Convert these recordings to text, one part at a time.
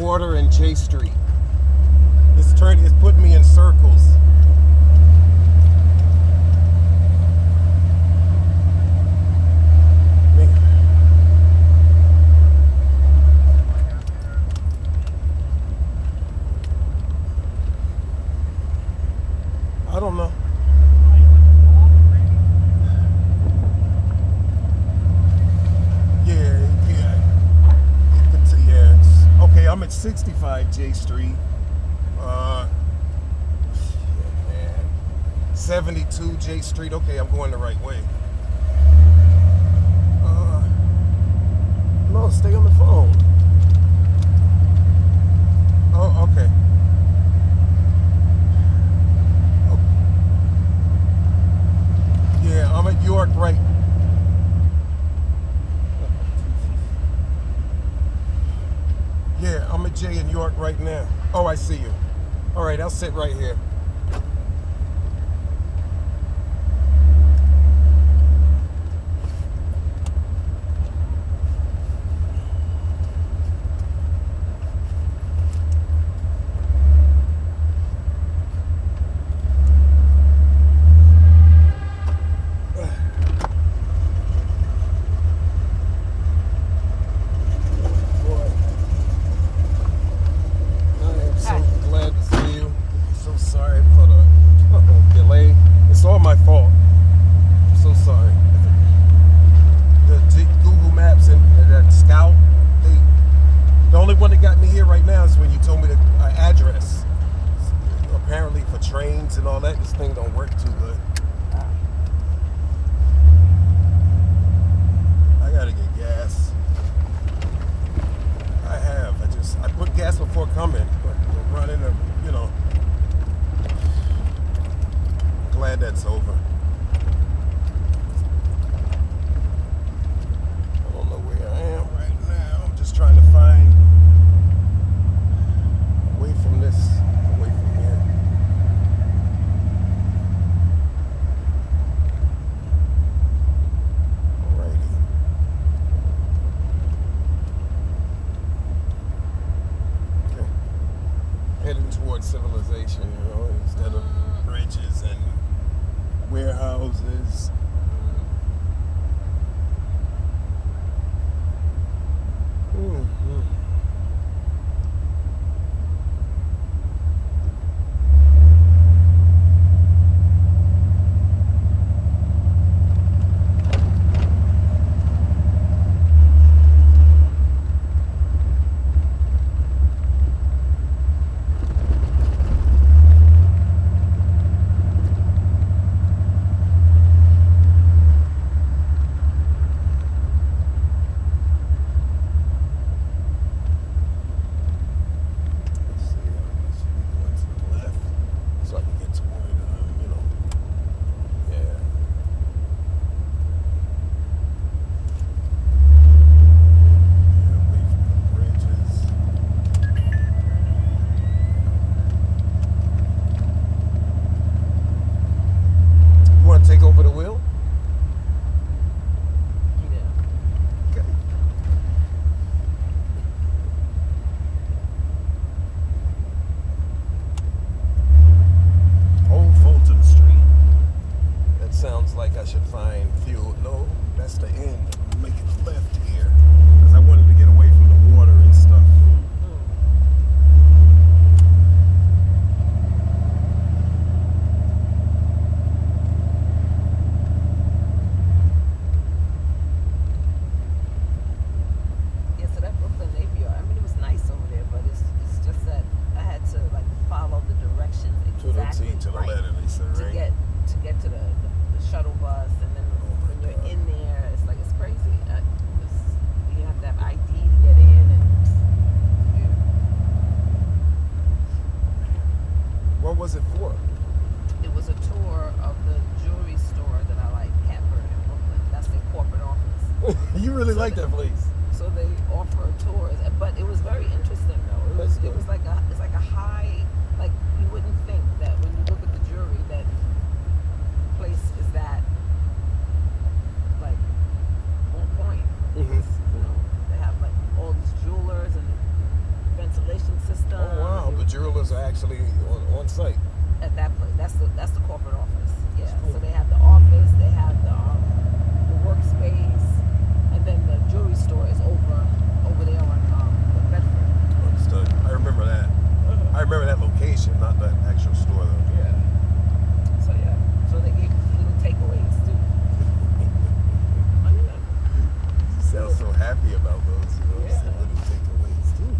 Water and J Street. It's putting me in circles. I don't know. Okay, I'm at 65 J Street. Shit, man. 72 J Street. Okay, I'm going the right way. No, stay on the phone. Oh, okay. Yeah, I'm at York right. Yeah, I'm at J in York right now. Oh, I see you. All right, I'll sit right here. And all that, this thing don't work too good. I gotta get gas. I put gas before coming, but we're running a, you know. Glad that's over. I don't know where I am right now. I'm just trying to find away from this, away from here. Heading towards civilization, you know, instead of bridges and warehouses. Take over the wheel? Yeah. Okay. Old Fulton Street. That sounds like I should find fuel. No, that's the end. I'm making a left here because I wanted to get away from the water and stuff. To the letter, they said, right? To get to the shuttle bus, and then when you're in there, it's like, it's crazy. You have to have ID to get in, and what was it for? It was a tour of the jewelry store that I like, Catbird in Brooklyn. That's their corporate office. You really like that place. So they offer tours, but it was very interesting though. It was like a high, like you wouldn't think that when you look at the jewelry that place is that like on point. Because, you know, they have like all these jewelers and ventilation actually on site. At that place. That's the corporate office. Yeah. Cool. So they have the office, they have the workspace, and then the jewelry store is over there on Bedford. Understood. I remember that. I remember that location, not the actual store though. Yeah. So yeah. So they gave little takeaways too. Oh, yeah. You sound so happy about those, you know, Yeah. little takeaways too.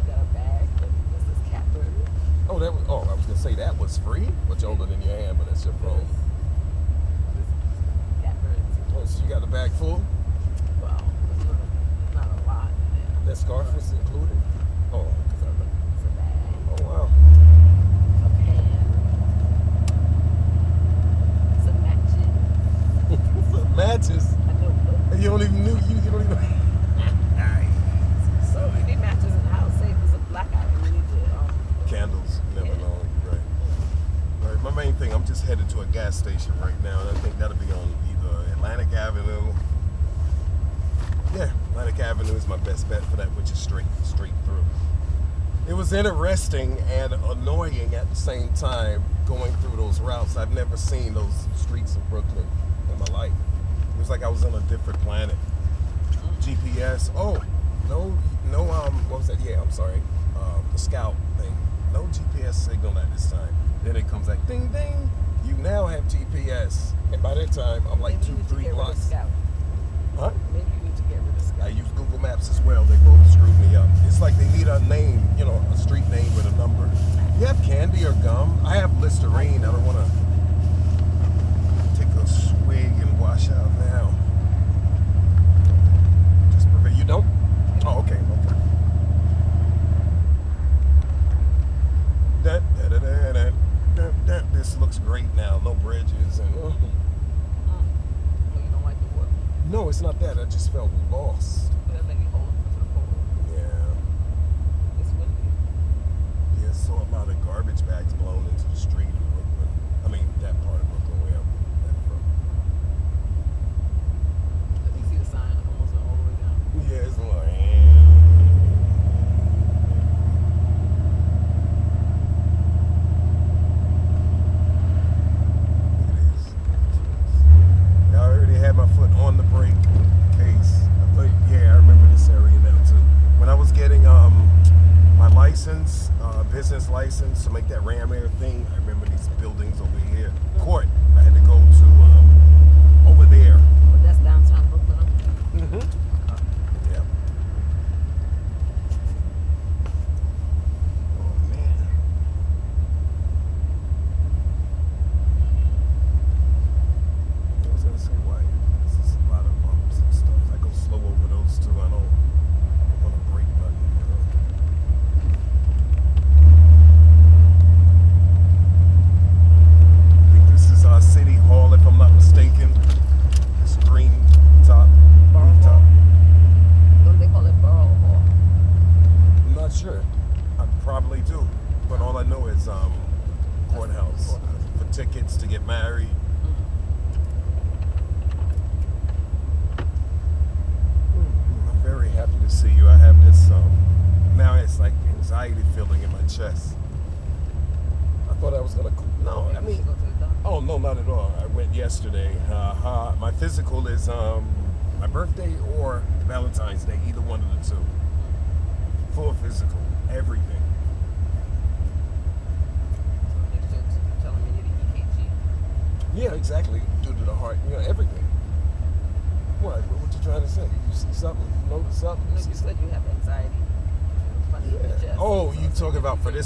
Got a bag that says Catbird. I was gonna say that was free, but you're older than your hand, but that's your phone. Catbird. Oh, so you got the bag full? Well, not a lot. Yeah. That scarf was included? Oh, It's a bag. oh wow. A pen. Some matches. Some matches. A notebook. And you don't even know. So we need matches in the house. Say if there's a blackout and we need to Candles, you never Yeah. know. Right. Right. My main thing, I'm just headed to a gas station right now, and I think that'll be on either Atlantic Avenue. Yeah, Atlantic Avenue is my best bet for that, which is straight through. It was interesting and annoying at the same time going through those routes. I've never seen those streets of Brooklyn in my life. It was like I was on a different planet. GPS. Oh, no. What was that? Yeah, I'm sorry. The Scout thing. No GPS signal at this time. Then it comes like ding ding. You now have GPS. And by that time, I'm like maybe you need to 2-3 get rid of blocks. Scout. Huh? Maybe you need to get rid of Scout. I use Google Maps as well. They both screwed me up. It's like they need a name, you know, a street name with a number. You have candy or gum? I have Listerine. I don't want to take a swig and wash out now. Just prevent. You don't? Oh, okay. This looks great now. No bridges and. Well, you don't like the wood. No, it's not that. I just felt lost. But maybe hold it to the pole. Yeah. It's windy. Yeah, saw a lot of garbage bags blown into the street in Brooklyn. I mean, that part of Brooklyn where I'm from. You see the sign almost all the way down. Yeah, it's like. I already had my foot on the brake case. I remember this area now too. When I was getting my license, business license to make that Ram Air thing, I remember these buildings over here. Court. I had to go to over there. But that's downtown Brooklyn. Mm-hmm. Yeah. Oh man. I was gonna say why. This is a lot of bumps and stuff. I go slow over those too. I don't want to break nothing. You know? I think this is our city hall, if I'm not mistaken. This green top. Borough rooftop. Hall. Don't they call it Borough Hall? I'm not sure. I probably do. But all I know is courthouse for tickets to get married. I'm very happy to see you. I have this now it's like anxiety feeling in my chest. I thought I was gonna no, I mean Go to the doctor. oh no, not at all. I went yesterday. My physical is my birthday or Valentine's Day, either one of the two. Full physical, everything. So they're telling me you need an EKG. Yeah, exactly. Due to the heart, you know, everything. What you trying to say? You see something? You notice something? Like you said, you have anxiety. Funny in your chest. Oh, you talking about for this